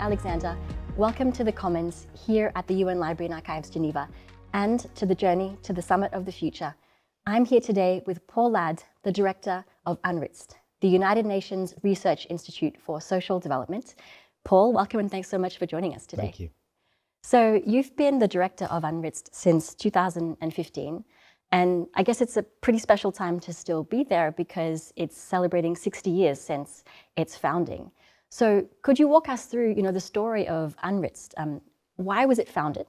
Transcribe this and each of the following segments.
Alexander. Welcome to the Commons here at the UN Library and Archives, Geneva, and to the journey to the Summit of the Future. I'm here today with Paul Ladd, the director of UNRISD, the United Nations Research Institute for Social Development. Paul, welcome and thanks so much for joining us today. Thank you. So you've been the director of UNRISD since 2015, and I guess it's a pretty special time to still be there because it's celebrating 60 years since its founding. So could you walk us through, the story of UNRISD? Why was it founded?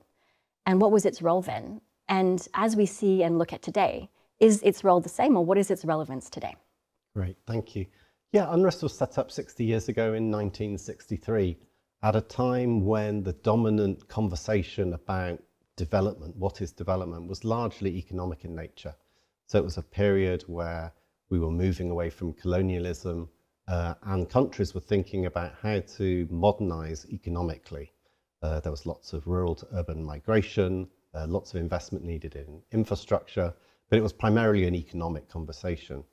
And what was its role then? And as we see and look at today, is its role the same or what is its relevance today? Great, thank you. Yeah, UNRISD was set up 60 years ago in 1963 at a time when the dominant conversation about development, what is development, was largely economic in nature. So it was a period where we were moving away from colonialism and countries were thinking about how to modernize economically. There was lots of rural to urban migration, lots of investment needed in infrastructure, but it was primarily an economic conversation.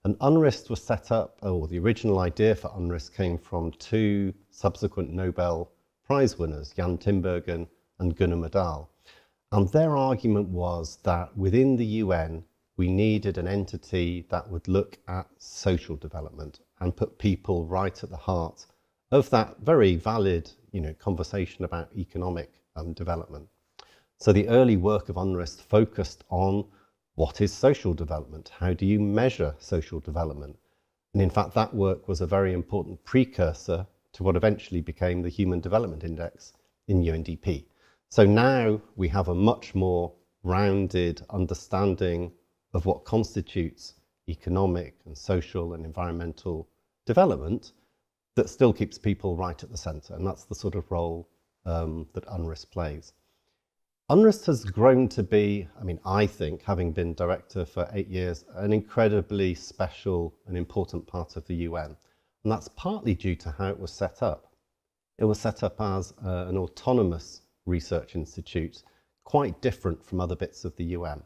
And UNRISD was set up, or the original idea for UNRISD came from two subsequent Nobel Prize winners, Jan Tinbergen and Gunnar Myrdal. And their argument was that within the UN, we needed an entity that would look at social development and put people right at the heart of that very valid, conversation about economic development. So the early work of UNRISD focused on what is social development? How do you measure social development? And in fact, that work was a very important precursor to what eventually became the Human Development Index in UNDP. So now we have a much more rounded understanding of what constitutes economic and social and environmental development that still keeps people right at the center. And that's the sort of role that UNRISD plays. UNRISD has grown to be, I think, having been director for 8 years, an incredibly special and important part of the UN. And that's partly due to how it was set up. It was set up as an autonomous research institute, quite different from other bits of the UN.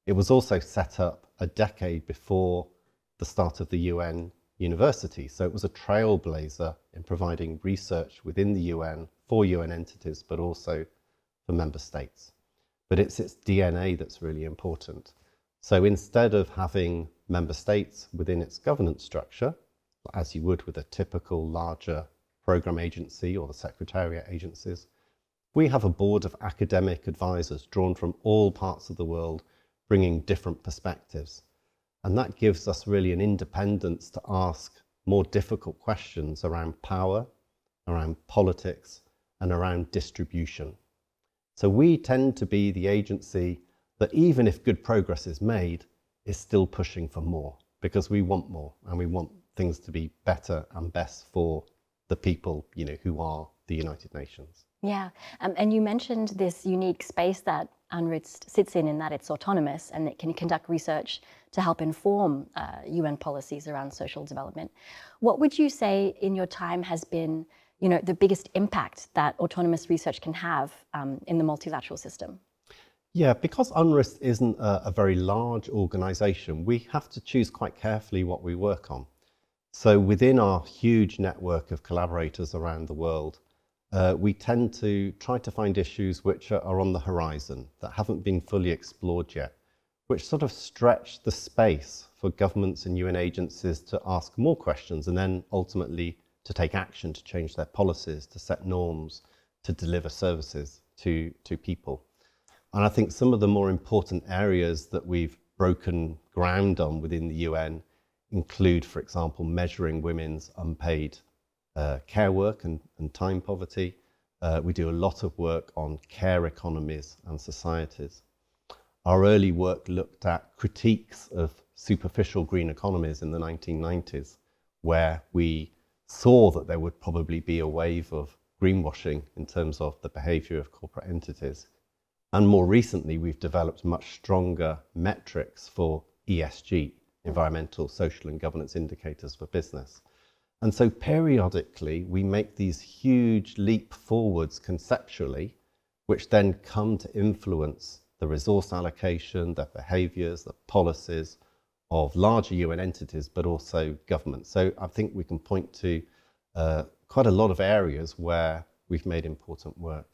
It was also set up a decade before the start of the UN university. So it was a trailblazer in providing research within the UN for UN entities, but also for member states. But it's its DNA that's really important. So instead of having member states within its governance structure, as you would with a typical larger program agency or the secretariat agencies, we have a board of academic advisors drawn from all parts of the world, bringing different perspectives. And that gives us really an independence to ask more difficult questions around power, around politics, and around distribution. So we tend to be the agency that, even if good progress is made, is still pushing for more, because we want more and we want things to be better and best for the people, who are the United Nations. Yeah, and you mentioned this unique space that UNRISD sits in that it's autonomous and it can conduct research to help inform UN policies around social development. What would you say in your time has been, the biggest impact that autonomous research can have in the multilateral system? Yeah, because UNRISD isn't a very large organization, we have to choose quite carefully what we work on. So within our huge network of collaborators around the world, we tend to try to find issues which are on the horizon, that haven't been fully explored yet, which sort of stretch the space for governments and UN agencies to ask more questions and then ultimately to take action to change their policies, to set norms, to deliver services to people. And I think some of the more important areas that we've broken ground on within the UN include, for example, measuring women's unpaid care work and time poverty. We do a lot of work on care economies and societies. Our early work looked at critiques of superficial green economies in the 1990s, where we saw that there would probably be a wave of greenwashing in terms of the behavior of corporate entities. And more recently, we've developed much stronger metrics for ESG, environmental, social, and governance indicators for business. And so periodically, we make these huge leap forwards conceptually, which then come to influence the resource allocation, the behaviors, the policies of larger UN entities, but also governments. So I think we can point to quite a lot of areas where we've made important work.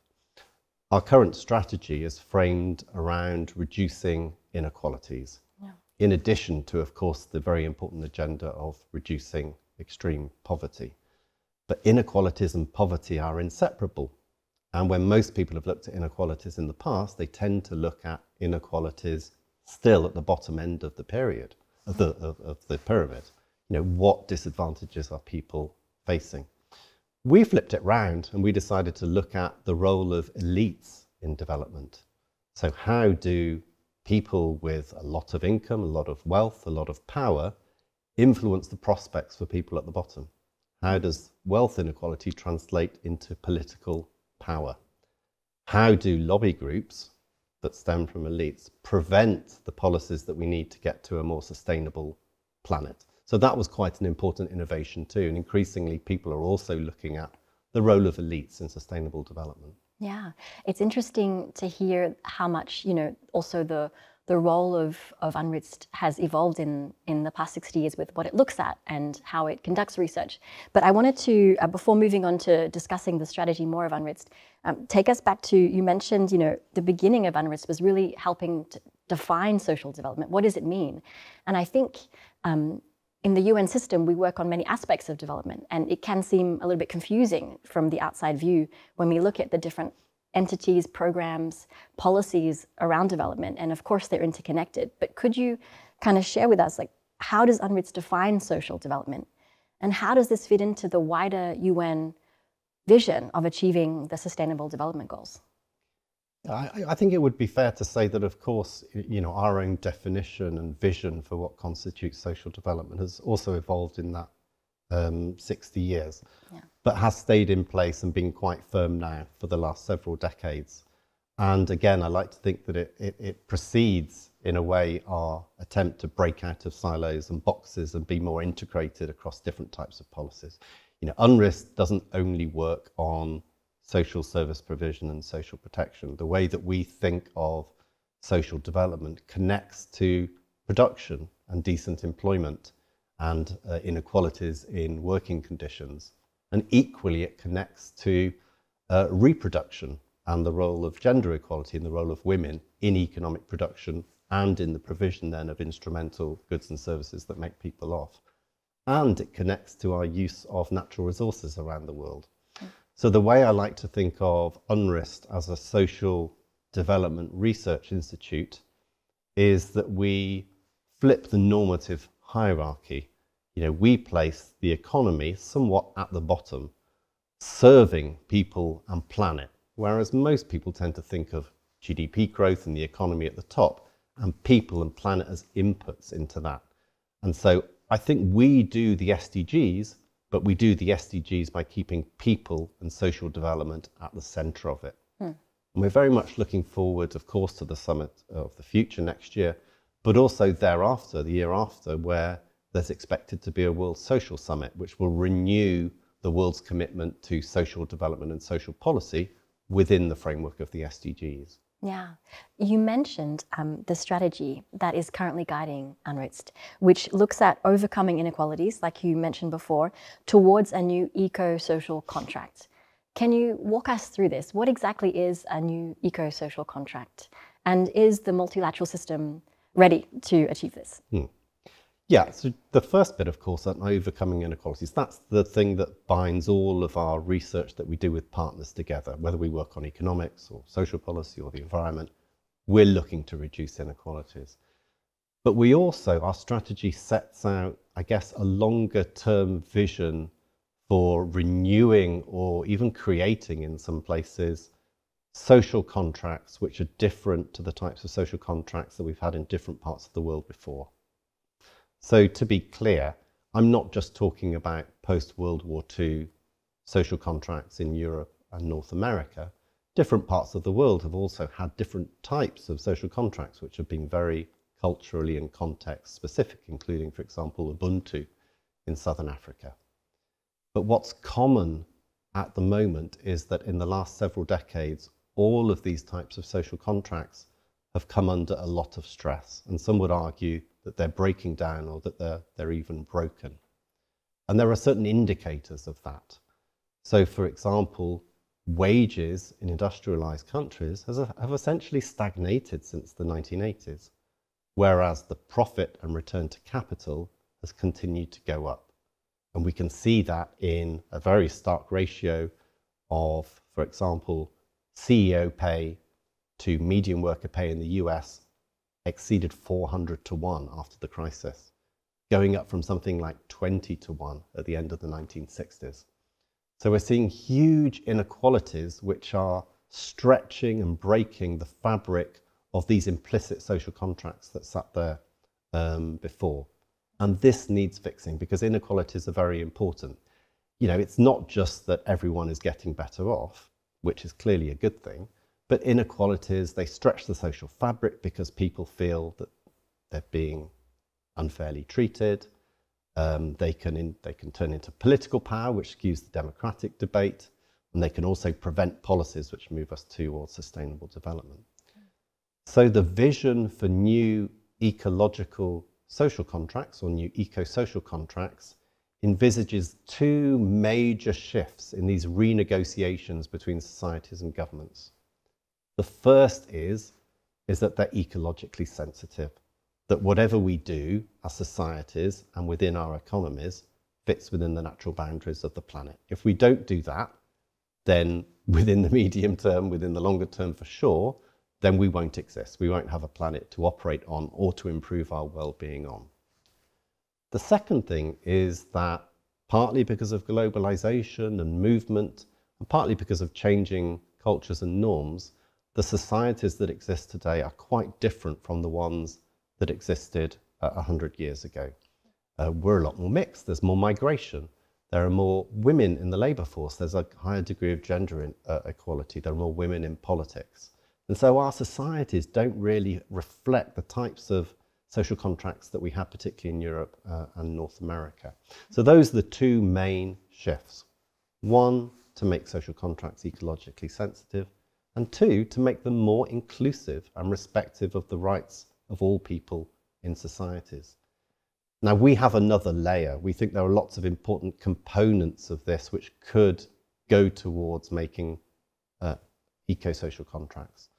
Our current strategy is framed around reducing inequalities, in addition to, of course, the very important agenda of reducing extreme poverty. But inequalities and poverty are inseparable. And when most people have looked at inequalities in the past, they tend to look at inequalities still at the bottom end of the period, of the pyramid. You know, what disadvantages are people facing? We flipped it round and we decided to look at the role of elites in development. So how do people with a lot of income, a lot of wealth, a lot of power influence the prospects for people at the bottom? How does wealth inequality translate into political power? How do lobby groups that stem from elites prevent the policies that we need to get to a more sustainable planet? So that was quite an important innovation too, and increasingly people are also looking at the role of elites in sustainable development. Yeah, it's interesting to hear how much, you know, also the role of UNRISD has evolved in the past 60 years with what it looks at and how it conducts research. But I wanted to, before moving on to discussing the strategy more of UNRISD, take us back to, you mentioned, you know, the beginning of UNRISD was really helping to define social development. What does it mean? And I think in the UN system, we work on many aspects of development, and it can seem a little bit confusing from the outside view when we look at the different entities, programs, policies around development, and of course they're interconnected. But could you kind of share with us, like, how does UNRISD define social development? And how does this fit into the wider UN vision of achieving the Sustainable Development Goals? I think it would be fair to say that, of course, you know, our own definition and vision for what constitutes social development has also evolved in that 60 years, but has stayed in place and been quite firm now for the last several decades. And again, I like to think that it precedes, in a way, our attempt to break out of silos and boxes and be more integrated across different types of policies. You know, UNRISD doesn't only work on social service provision and social protection. The way that we think of social development connects to production and decent employment and inequalities in working conditions. And equally, it connects to reproduction and the role of gender equality and the role of women in economic production and in the provision then of instrumental goods and services that make people off. And it connects to our use of natural resources around the world. So the way I like to think of UNRISD as a social development research institute is that we flip the normative hierarchy. You know, we place the economy somewhat at the bottom, serving people and planet, whereas most people tend to think of GDP growth and the economy at the top and people and planet as inputs into that. And so I think we do the SDGs, but we do the SDGs by keeping people and social development at the centre of it. And we're very much looking forward, of course, to the Summit of the Future next year, but also thereafter, the year after, where there's expected to be a World Social Summit, which will renew the world's commitment to social development and social policy within the framework of the SDGs. Yeah, you mentioned the strategy that is currently guiding UNRISD, which looks at overcoming inequalities, like you mentioned before, towards a new eco-social contract. Can you walk us through this? What exactly is a new eco-social contract? And is the multilateral system ready to achieve this? Yeah, so the first bit, of course, on overcoming inequalities, that's the thing that binds all of our research that we do with partners together, whether we work on economics or social policy or the environment, we're looking to reduce inequalities. But we also, our strategy sets out, I guess, a longer term vision for renewing or even creating in some places social contracts which are different to the types of social contracts that we've had in different parts of the world before. So to be clear, I'm not just talking about post-World War II social contracts in Europe and North America. Different parts of the world have also had different types of social contracts which have been very culturally and context specific, including, for example, Ubuntu in Southern Africa. But what's common at the moment is that in the last several decades, all of these types of social contracts have come under a lot of stress, and some would argue that they're breaking down or that they're even broken. And there are certain indicators of that. So, for example, wages in industrialized countries have essentially stagnated since the 1980s, whereas the profit and return to capital has continued to go up. And we can see that in a very stark ratio of, for example, CEO pay to median worker pay in the US exceeded 400 to 1 after the crisis, going up from something like 20 to 1 at the end of the 1960s. So we're seeing huge inequalities which are stretching and breaking the fabric of these implicit social contracts that sat there before. And this needs fixing because inequalities are very important. You know, it's not just that everyone is getting better off, which is clearly a good thing, but inequalities, they stretch the social fabric because people feel that they're being unfairly treated. They can turn into political power, which skews the democratic debate, and they can also prevent policies which move us towards sustainable development. So the vision for new ecological social contracts or new eco-social contracts envisages two major shifts in these renegotiations between societies and governments. The first is that they're ecologically sensitive, that whatever we do as societies and within our economies fits within the natural boundaries of the planet. If we don't do that, then within the medium term, within the longer term for sure, then we won't exist. We won't have a planet to operate on or to improve our well-being on. The second thing is that partly because of globalization and movement, and partly because of changing cultures and norms, the societies that exist today are quite different from the ones that existed 100 years ago. We're a lot more mixed. There's more migration. There are more women in the labour force. There's a higher degree of gender equality. There are more women in politics. And so our societies don't really reflect the types of social contracts that we have, particularly in Europe and North America. So those are the two main shifts. One, to make social contracts ecologically sensitive, and two, to make them more inclusive and respective of the rights of all people in societies. Now, we have another layer. We think there are lots of important components of this which could go towards making eco-social contracts.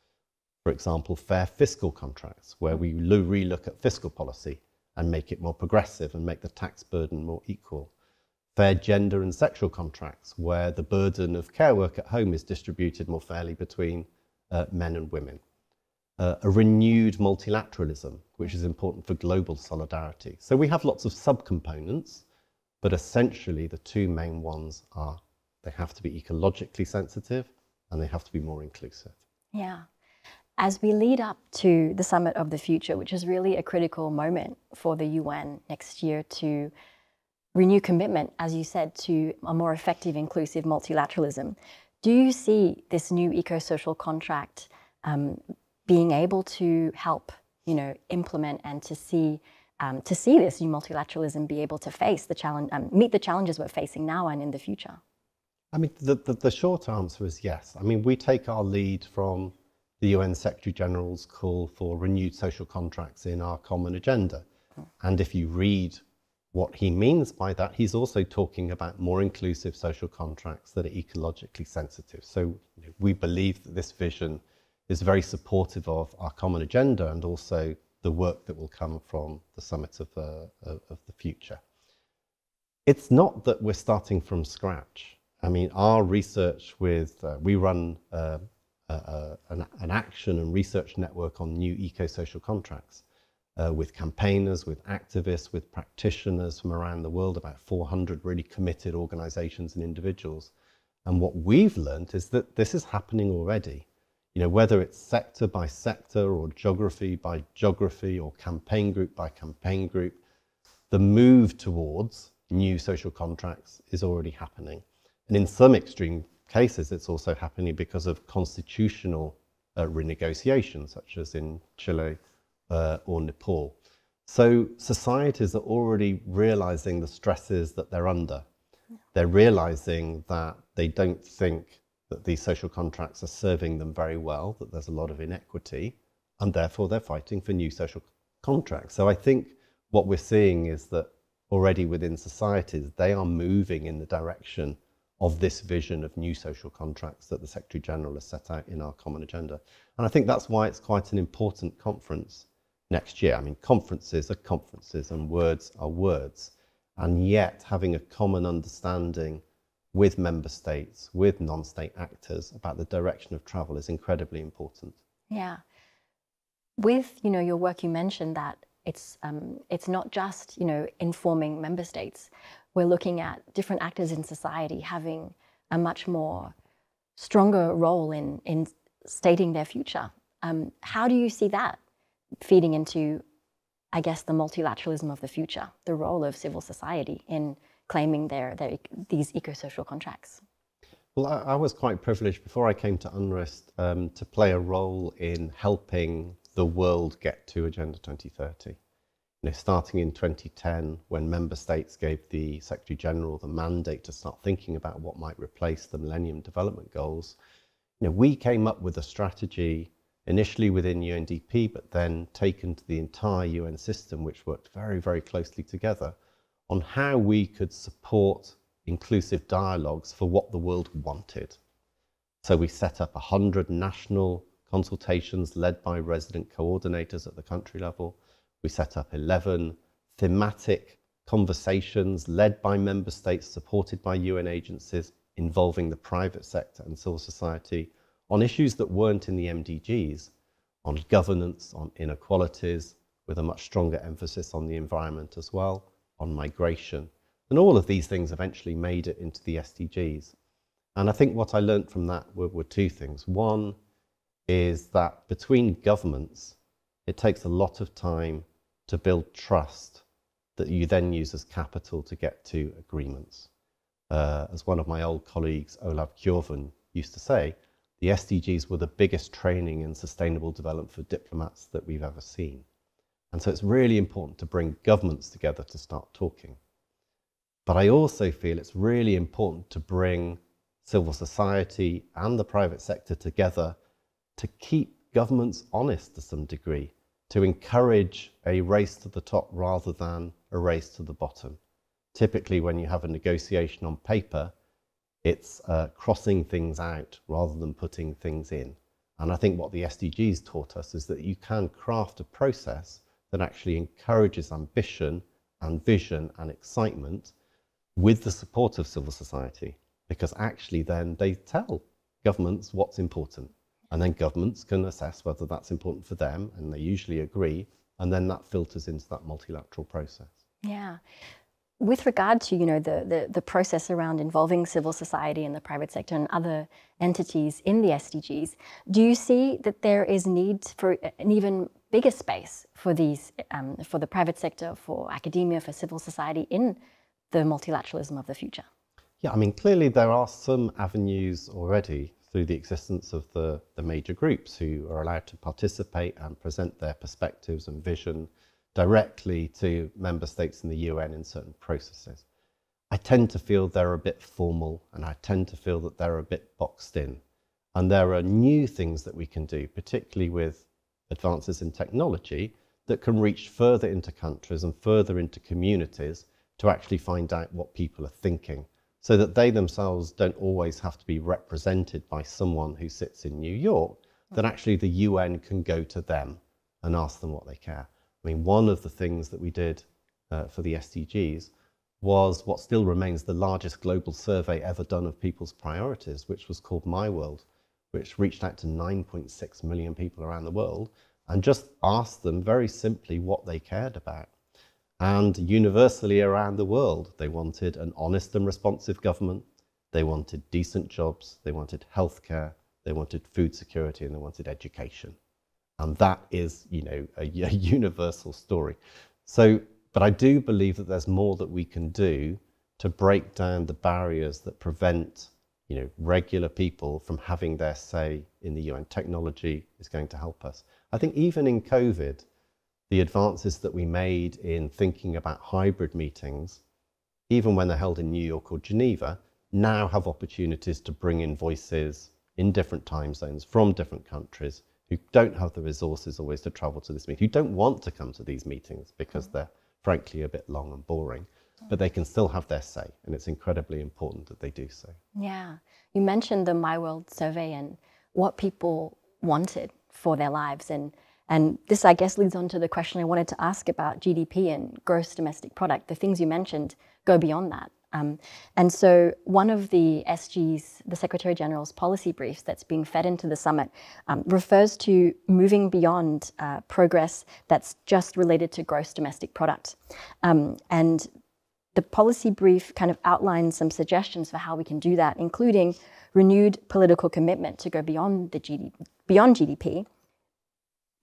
For example, fair fiscal contracts, where we relook at fiscal policy and make it more progressive and make the tax burden more equal. Fair gender and sexual contracts, where the burden of care work at home is distributed more fairly between men and women. A renewed multilateralism, which is important for global solidarity. So we have lots of subcomponents, but essentially the two main ones are they have to be ecologically sensitive and they have to be more inclusive. Yeah. As we lead up to the Summit of the Future, which is really a critical moment for the UN next year to renew commitment, as you said, to a more effective, inclusive multilateralism, do you see this new eco-social contract being able to help, implement and to see this new multilateralism be able to face the challenge, meet the challenges we're facing now and in the future? I mean, the short answer is yes. I mean, we take our lead from the UN Secretary General's call for renewed social contracts in our common agenda. And if you read what he means by that, he's also talking about more inclusive social contracts that are ecologically sensitive. So we believe that this vision is very supportive of our common agenda and also the work that will come from the Summit of the Future. It's not that we're starting from scratch. I mean, our research we run an action and research network on new eco-social contracts with campaigners, with activists, with practitioners from around the world, about 400 really committed organizations and individuals. And what we've learned is that this is happening already. Whether it's sector by sector or geography by geography or campaign group by campaign group, the move towards new social contracts is already happening. And in some extreme cases, it's also happening because of constitutional renegotiation, such as in Chile or Nepal. So societies are already realizing the stresses that they're under. They're realizing that they don't think that these social contracts are serving them very well, that there's a lot of inequity, and therefore they're fighting for new social contracts. So I think what we're seeing is that already within societies, they are moving in the direction of this vision of new social contracts that the Secretary General has set out in our common agenda. And I think that's why it's quite an important conference next year. I mean, conferences are conferences and words are words. And yet having a common understanding with member states, with non-state actors about the direction of travel is incredibly important. Yeah. With, your work, you mentioned that it's not just, informing member states. We're looking at different actors in society having a much more stronger role in stating their future. How do you see that feeding into, I guess, the multilateralism of the future, the role of civil society in claiming these eco-social contracts? Well, I was quite privileged before I came to UNRISD to play a role in helping the world get to Agenda 2030. Starting in 2010, when member states gave the Secretary General the mandate to start thinking about what might replace the Millennium Development Goals, we came up with a strategy initially within UNDP, but then taken to the entire UN system, which worked very, very closely together on how we could support inclusive dialogues for what the world wanted. So we set up 100 national consultations led by resident coordinators at the country level. We set up 11 thematic conversations led by member states, supported by UN agencies, involving the private sector and civil society on issues that weren't in the MDGs, on governance, on inequalities, with a much stronger emphasis on the environment as well, on migration. And all of these things eventually made it into the SDGs. And I think what I learned from that were two things. One is that between governments, it takes a lot of time to build trust that you then use as capital to get to agreements. As one of my old colleagues, Olav Kjorven, used to say, the SDGs were the biggest training in sustainable development for diplomats that we've ever seen. And so it's really important to bring governments together to start talking. But I also feel it's really important to bring civil society and the private sector together to keep governments honest to some degree, to encourage a race to the top rather than a race to the bottom. Typically, when you have a negotiation on paper, it's crossing things out rather than putting things in. And I think what the SDGs taught us is that you can craft a process that actually encourages ambition and vision and excitement with the support of civil society, because actually then they tell governments what's important. And then governments can assess whether that's important for them, and they usually agree, and then that filters into that multilateral process. Yeah. With regard to, the process around involving civil society and the private sector and other entities in the SDGs, do you see that there is need for an even bigger space for these, for the private sector, for academia, for civil society in the multilateralism of the future? Yeah, I mean, clearly there are some avenues already through the existence of the major groups who are allowed to participate and present their perspectives and vision directly to member states in the UN in certain processes. I tend to feel they're a bit formal, and I tend to feel that they're a bit boxed in. And there are new things that we can do, particularly with advances in technology, that can reach further into countries and further into communities to actually find out what people are thinking, so that they themselves don't always have to be represented by someone who sits in New York, that actually the UN can go to them and ask them what they care. I mean, one of the things that we did for the SDGs was what still remains the largest global survey ever done of people's priorities, which was called My World, which reached out to 9.6 million people around the world and just asked them very simply what they cared about. And universally around the world, they wanted an honest and responsive government, they wanted decent jobs, they wanted healthcare, they wanted food security, and they wanted education. And that is, a universal story. So, but I do believe that there's more that we can do to break down the barriers that prevent, regular people from having their say in the UN. Technology is going to help us. I think even in COVID, the advances that we made in thinking about hybrid meetings, even when they're held in New York or Geneva, now have opportunities to bring in voices in different time zones from different countries who don't have the resources always to travel to this meeting, who don't want to come to these meetings because they're frankly a bit long and boring. but they can still have their say, and it's incredibly important that they do so. Yeah. You mentioned the My World survey and what people wanted for their lives. And this, I guess, leads on to the question I wanted to ask about GDP and gross domestic product. The things you mentioned go beyond that. And so one of the SG's, the Secretary General's policy briefs that's being fed into the summit refers to moving beyond progress that's just related to gross domestic product. And the policy brief kind of outlines some suggestions for how we can do that, including renewed political commitment to go beyond GDP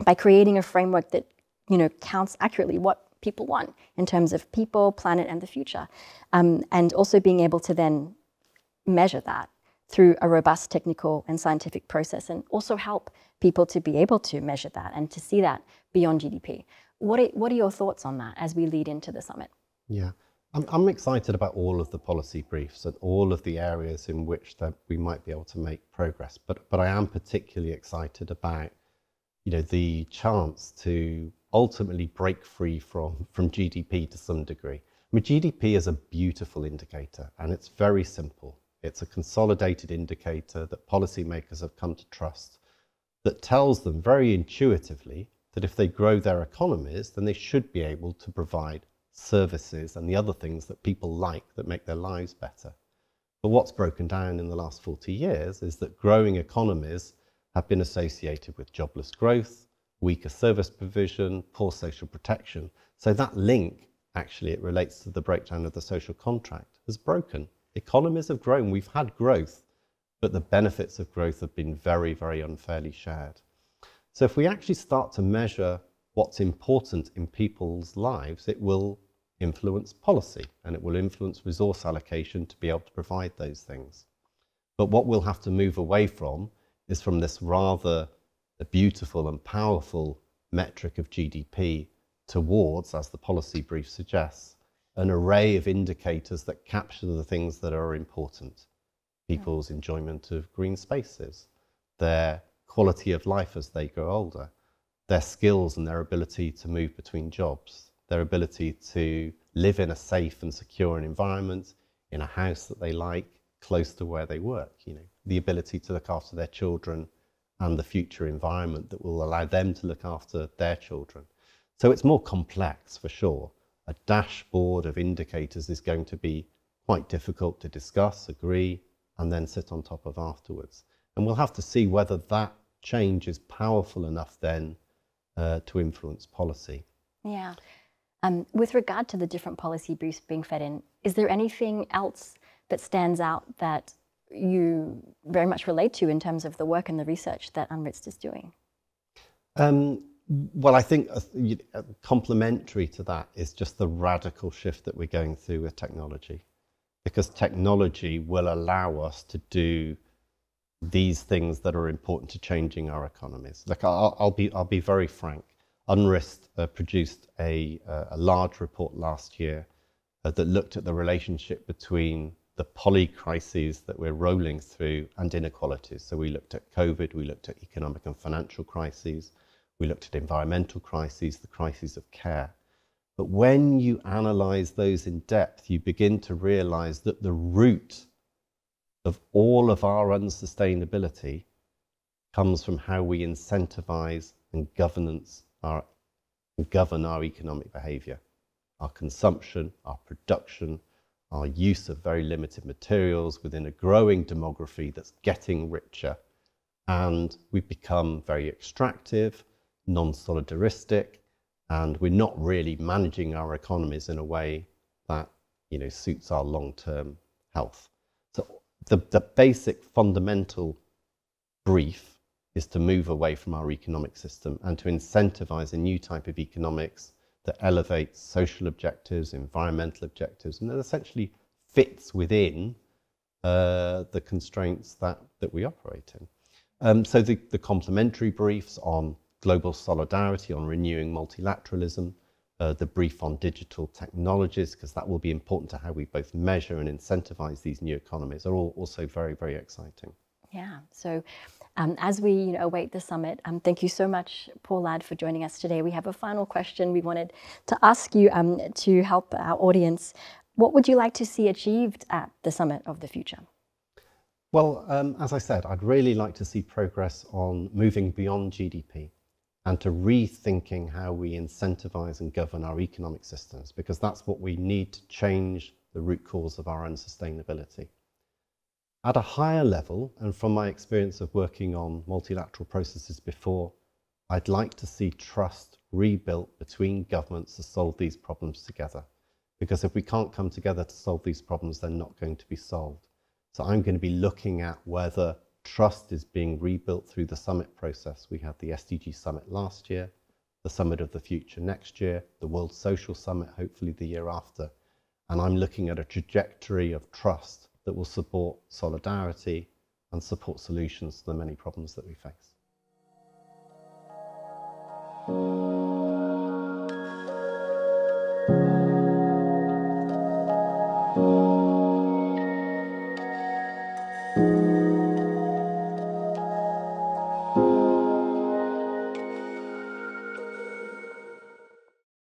by creating a framework that, counts accurately what people want in terms of people, planet, and the future. And also being able to then measure that through a robust technical and scientific process, and also help people to be able to measure that and to see that beyond GDP. What are your thoughts on that as we lead into the summit? Yeah, I'm excited about all of the policy briefs and all of the areas in which that we might be able to make progress. But I am particularly excited about, the chance to ultimately break free from GDP to some degree. I mean, GDP is a beautiful indicator, and it's very simple. It's a consolidated indicator that policymakers have come to trust, that tells them very intuitively that if they grow their economies, then they should be able to provide services and the other things that people like that make their lives better. But what's broken down in the last 40 years is that growing economies have been associated with jobless growth, weaker service provision, poor social protection. So that link, actually, it relates to the breakdown of the social contract, has broken. Economies have grown, we've had growth, but the benefits of growth have been very, very unfairly shared. So if we actually start to measure what's important in people's lives, it will influence policy, and it will influence resource allocation to be able to provide those things. But what we'll have to move away from is from this rather beautiful and powerful metric of GDP towards, as the policy brief suggests, an array of indicators that capture the things that are important. People's enjoyment of green spaces, their quality of life as they grow older, their skills and their ability to move between jobs, their ability to live in a safe and secure environment, in a house that they like, close to where they work, the ability to look after their children and the future environment that will allow them to look after their children. So it's more complex for sure. A dashboard of indicators is going to be quite difficult to discuss, agree, and then sit on top of afterwards. And we'll have to see whether that change is powerful enough then to influence policy. Yeah. With regard to the different policy briefs being fed in, is there anything else that stands out that you very much relate to in terms of the work and the research that UNRISD is doing? Well, I think complementary to that is just the radical shift that we're going through with technology, because technology will allow us to do these things that are important to changing our economies. Like I'll be very frank. UNRISD produced a large report last year that looked at the relationship between the polycrises that we're rolling through and inequalities. So we looked at COVID, we looked at economic and financial crises, we looked at environmental crises, the crises of care. But when you analyze those in depth, you begin to realize that the root of all of our unsustainability comes from how we incentivize and govern our economic behavior, our consumption, our production, our use of very limited materials within a growing demography that's getting richer. And we've become very extractive, non-solidaristic, and we're not really managing our economies in a way that suits our long-term health. So the basic fundamental brief is to move away from our economic system and to incentivize a new type of economics that elevates social objectives, environmental objectives, and that essentially fits within the constraints that we operate in. So the complementary briefs on global solidarity, on renewing multilateralism, the brief on digital technologies, because that will be important to how we both measure and incentivize these new economies, are all also very, very exciting. Yeah, so as we await the summit, thank you so much, Paul Ladd, for joining us today. We have a final question we wanted to ask you to help our audience. What would you like to see achieved at the Summit of the Future? Well, as I said, I'd really like to see progress on moving beyond GDP and to rethinking how we incentivize and govern our economic systems, because that's what we need to change the root cause of our unsustainability. At a higher level, and from my experience of working on multilateral processes before, I'd like to see trust rebuilt between governments to solve these problems together. Because if we can't come together to solve these problems, they're not going to be solved. So I'm going to be looking at whether trust is being rebuilt through the summit process. We had the SDG Summit last year, the Summit of the Future next year, the World Social Summit hopefully the year after. And I'm looking at a trajectory of trust that will support solidarity and support solutions to the many problems that we face.